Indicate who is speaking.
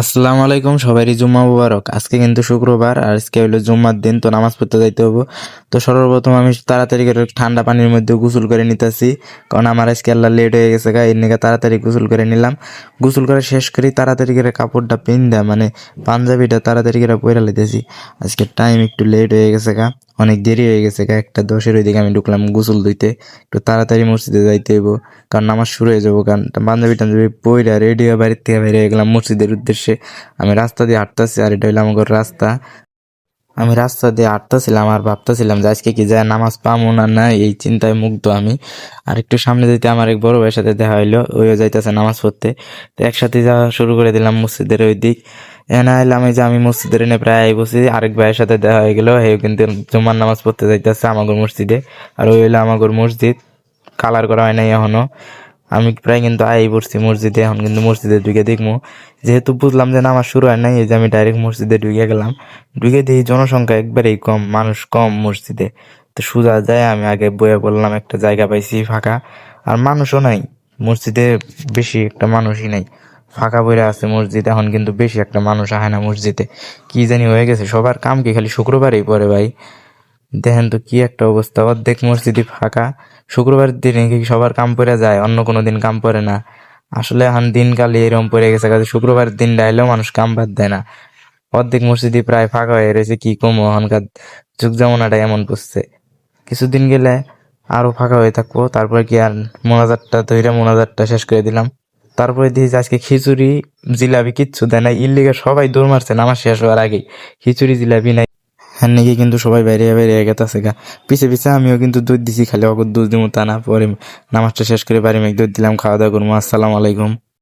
Speaker 1: আসসালামু আলাইকুম, সবারই জুম্মা মুবারক। আজকে কিন্তু শুক্রবার আর আজকে হলো জুম্মার দিন, তো নামাজ পড়তে যাইতে হবো। তো সর্বপ্রথম আমি তাড়াতাড়ি করে ঠান্ডা পানির মধ্যে গোসল করে নিতেছি, কারণ আমার আজকে আল্লাহ লেট হয়ে গেছে গা, এর নিকে তাড়াতাড়ি গোসল করে নিলাম। গোসল করে শেষ করি তাড়াতাড়ি করে কাপড়টা পিন্দা, মানে পাঞ্জাবিটা তাড়াতাড়ি করে পরে লাইতেছি। আজকে টাইম একটু লেট হয়ে গেছে গা, অনেক দেরি হয়ে গেছে গা, 1:10 ওইদিকে আমি ঢুকলাম গোসল ধুইতে। একটু তাড়াতাড়ি মসজিদে যাইতে হইব, কারণ নামাজ শুরু হয়ে যাবো। কারণ পাঞ্জাবি টাঞ্জাবি পইরা রেডি হয়ে বাড়ির থেকে বেরিয়ে গেলাম মসজিদের উদ্দেশ্যে। আমি রাস্তা দিয়ে হাঁটতেছি, আর এটা হইলো আমার রাস্তা। আমি রাস্তা দিয়ে হাঁটতেছিলাম আর ভাবতেছিলাম যে আজকে কি যায় নামাজ পামো না না, এই চিন্তায় মুগ্ধ আমি। আর একটু সামনে যেতে আমার এক বড় ভাইয়ের সাথে দেখা হইলো, ওইও যাইতেছে নামাজ পড়তে। তো একসাথে যাওয়া শুরু করে দিলাম মসজিদের ওই দিক। এনে আইলাম, এই যে আমি মসজিদের এনে প্রায় বসি, আরেক ভাইয়ের সাথে দেখা হয়ে গেল, হে কিন্তু জুম্মার নামাজ পড়তে যাইতেছে আমাগর মসজিদে। আর ওই হইলো আমাগর মসজিদ, কালার করা হয় নাই এখনো। আমি প্রায় কিন্তু পড়ছি মসজিদে, এখন কিন্তু মসজিদে ঢুকে দেখবো। যেহেতু বুঝলাম যে নামাজ শুরু হয় নাই, এই যে আমি ডাইরেক্ট মসজিদে ঢুকে গেলাম। ঢুকে দেখি জনসংখ্যা একবারেই কম, মানুষ কম মসজিদে। তো সোজা যায় আমি আগে বয়ে বললাম, একটা জায়গা পাইছি ফাঁকা, আর মানুষও নাই মসজিদে, বেশি একটা মানুষই নাই, ফাঁকা বইরা আছে মসজিদ। এখন কিন্তু বেশি একটা মানুষ আহে না মসজিদে, কি জানি হয়ে গেছে, সবার কাম কি খালি শুক্রবারেই পড়ে ভাই? দেখেন তো কি একটা অবস্থা, অর্ধেক মসজিদই ফাঁকা। শুক্রবার দিনে কি সবার কাম পড়ে যায়, অন্য কোনো দিন কাম পড়ে না? আসলে এখন দিনকালে এরকম পড়ে গেছে, কাজে শুক্রবার দিন ডাইলেও মানুষ কাম বাদ দেয় না। অর্ধেক মসজিদই প্রায় ফাঁকা হয়ে রয়েছে, কি কমো এখনকার যুগ জামানাটা এমন করছে। কিছুদিন গেলে আরো ফাঁকা হয়ে থাকবো, তারপরে কি আর মোনাজাতটা ধইরা মোনাজাতটা শেষ করে দিলাম। তারপরে দিয়েছে আজকে খিচুড়ি জিলাপি কিচ্ছু দেয় না, ইল্লিগা সবাই দৌড় মারছে নামাজ শেষ হওয়ার আগেই, খিচুড়ি জিলাপি নাই। হ্যাঁ নাকি কিন্তু সবাই বাইরে বাইরে গেছে গা, পিছে পিছে আমিও কিন্তু দুধ দিছি, খালি অগর দুধ দিব তা না। পরে নামাজটা শেষ করে বাড়ি মেঘ দুধ দিলাম, খাওয়া দাওয়া করবো। আসসালামু আলাইকুম।